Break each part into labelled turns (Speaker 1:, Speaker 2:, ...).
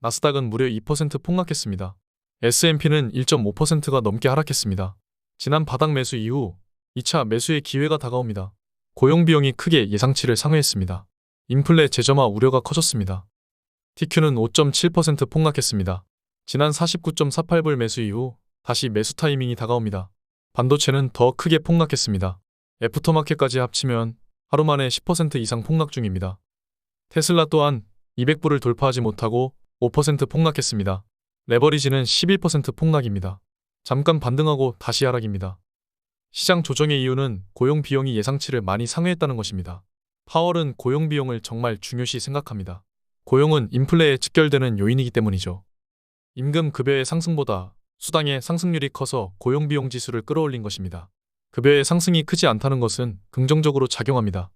Speaker 1: 나스닥은 무려 2% 폭락했습니다. S&P는 1.5%가 넘게 하락했습니다. 지난 바닥 매수 이후 2차 매수의 기회가 다가옵니다. 고용 비용이 크게 예상치를 상회했습니다. 인플레 재점화 우려가 커졌습니다. TQ는 5.7% 폭락했습니다. 지난 49.48불 매수 이후 다시 매수 타이밍이 다가옵니다. 반도체는 더 크게 폭락했습니다. 애프터마켓까지 합치면 하루 만에 10% 이상 폭락 중입니다. 테슬라 또한 200불을 돌파하지 못하고 5% 폭락했습니다. 레버리지는 11% 폭락입니다. 잠깐 반등하고 다시 하락입니다. 시장 조정의 이유는 고용 비용이 예상치를 많이 상회했다는 것입니다. 파월은 고용 비용을 정말 중요시 생각합니다. 고용은 인플레에 직결되는 요인이기 때문이죠. 임금 급여의 상승보다 수당의 상승률이 커서 고용 비용 지수를 끌어올린 것입니다. 급여의 상승이 크지 않다는 것은 긍정적으로 작용합니다.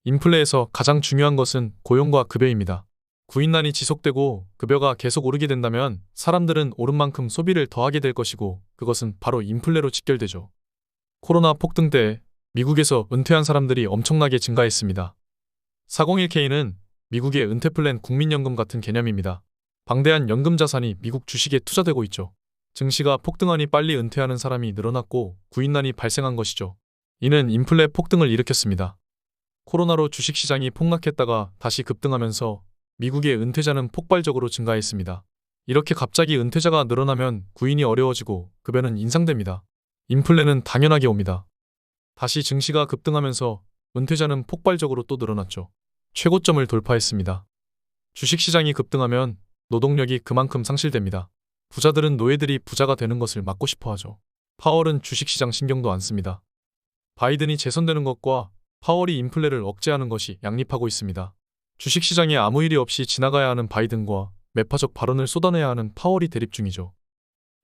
Speaker 1: 인플레에서 가장 중요한 것은 고용과 급여입니다. 구인난이 지속되고 급여가 계속 오르게 된다면 사람들은 오른 만큼 소비를 더하게 될 것이고 그것은 바로 인플레로 직결되죠. 코로나 폭등 때 미국에서 은퇴한 사람들이 엄청나게 증가했습니다. 401K는 미국의 은퇴 플랜 국민연금 같은 개념입니다. 방대한 연금 자산이 미국 주식에 투자되고 있죠. 증시가 폭등하니 빨리 은퇴하는 사람이 늘어났고 구인난이 발생한 것이죠. 이는 인플레 폭등을 일으켰습니다. 코로나로 주식시장이 폭락했다가 다시 급등하면서 미국의 은퇴자는 폭발적으로 증가했습니다. 이렇게 갑자기 은퇴자가 늘어나면 구인이 어려워지고 급여는 인상됩니다. 인플레는 당연하게 옵니다. 다시 증시가 급등하면서 은퇴자는 폭발적으로 또 늘어났죠. 최고점을 돌파했습니다. 주식시장이 급등하면 노동력이 그만큼 상실됩니다. 부자들은 노예들이 부자가 되는 것을 막고 싶어 하죠. 파월은 주식시장 신경도 안 씁니다. 바이든이 재선되는 것과 파월이 인플레를 억제하는 것이 양립하고 있습니다. 주식시장에 아무 일이 없이 지나가야 하는 바이든과 매파적 발언을 쏟아내야 하는 파월이 대립 중이죠.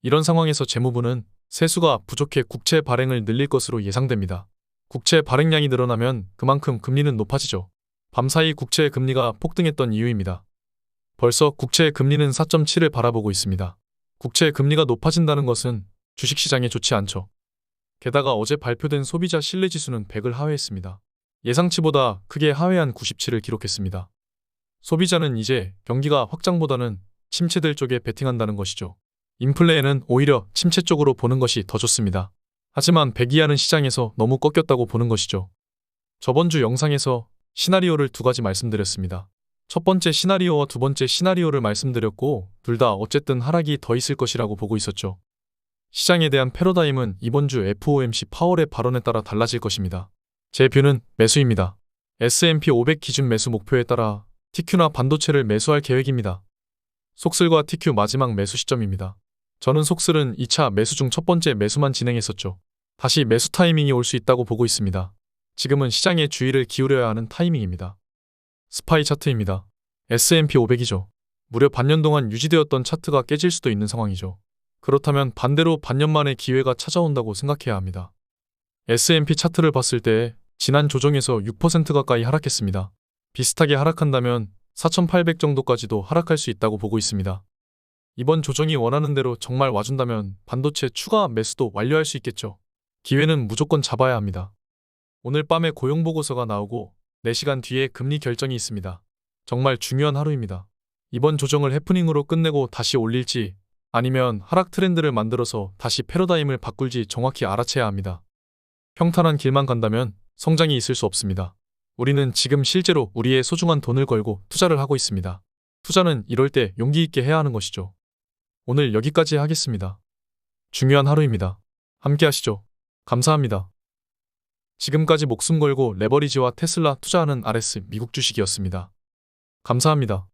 Speaker 1: 이런 상황에서 재무부는 세수가 부족해 국채 발행을 늘릴 것으로 예상됩니다. 국채 발행량이 늘어나면 그만큼 금리는 높아지죠. 밤사이 국채 금리가 폭등했던 이유입니다. 벌써 국채 금리는 4.7을 바라보고 있습니다. 국채 금리가 높아진다는 것은 주식시장에 좋지 않죠. 게다가 어제 발표된 소비자 신뢰지수는 100을 하회했습니다. 예상치보다 크게 하회한 97을 기록했습니다. 소비자는 이제 경기가 확장보다는 침체될 쪽에 베팅한다는 것이죠. 인플레에는 오히려 침체 쪽으로 보는 것이 더 좋습니다. 하지만 100 이하는 시장에서 너무 꺾였다고 보는 것이죠. 저번 주 영상에서 시나리오를 두 가지 말씀드렸습니다. 첫 번째 시나리오와 두 번째 시나리오를 말씀드렸고 둘 다 어쨌든 하락이 더 있을 것이라고 보고 있었죠. 시장에 대한 패러다임은 이번 주 FOMC 파월의 발언에 따라 달라질 것입니다. 제 뷰는 매수입니다. S&P 500 기준 매수 목표에 따라 TQ나 반도체를 매수할 계획입니다. 속슬과 TQ 마지막 매수 시점입니다. 저는 속슬은 2차 매수 중 첫 번째 매수만 진행했었죠. 다시 매수 타이밍이 올 수 있다고 보고 있습니다. 지금은 시장에 주의를 기울여야 하는 타이밍입니다. 스파이 차트입니다. S&P 500이죠. 무려 반년 동안 유지되었던 차트가 깨질 수도 있는 상황이죠. 그렇다면 반대로 반년 만에 기회가 찾아온다고 생각해야 합니다. S&P 차트를 봤을 때 지난 조정에서 6% 가까이 하락했습니다. 비슷하게 하락한다면 4,800 정도까지도 하락할 수 있다고 보고 있습니다. 이번 조정이 원하는 대로 정말 와준다면 반도체 추가 매수도 완료할 수 있겠죠. 기회는 무조건 잡아야 합니다. 오늘 밤에 고용보고서가 나오고 4시간 뒤에 금리 결정이 있습니다. 정말 중요한 하루입니다. 이번 조정을 해프닝으로 끝내고 다시 올릴지 아니면 하락 트렌드를 만들어서 다시 패러다임을 바꿀지 정확히 알아채야 합니다. 평탄한 길만 간다면 성장이 있을 수 없습니다. 우리는 지금 실제로 우리의 소중한 돈을 걸고 투자를 하고 있습니다. 투자는 이럴 때 용기 있게 해야 하는 것이죠. 오늘 여기까지 하겠습니다. 중요한 하루입니다. 함께 하시죠. 감사합니다. 지금까지 목숨 걸고 레버리지와 테슬라 투자하는 RS 미국 주식이었습니다. 감사합니다.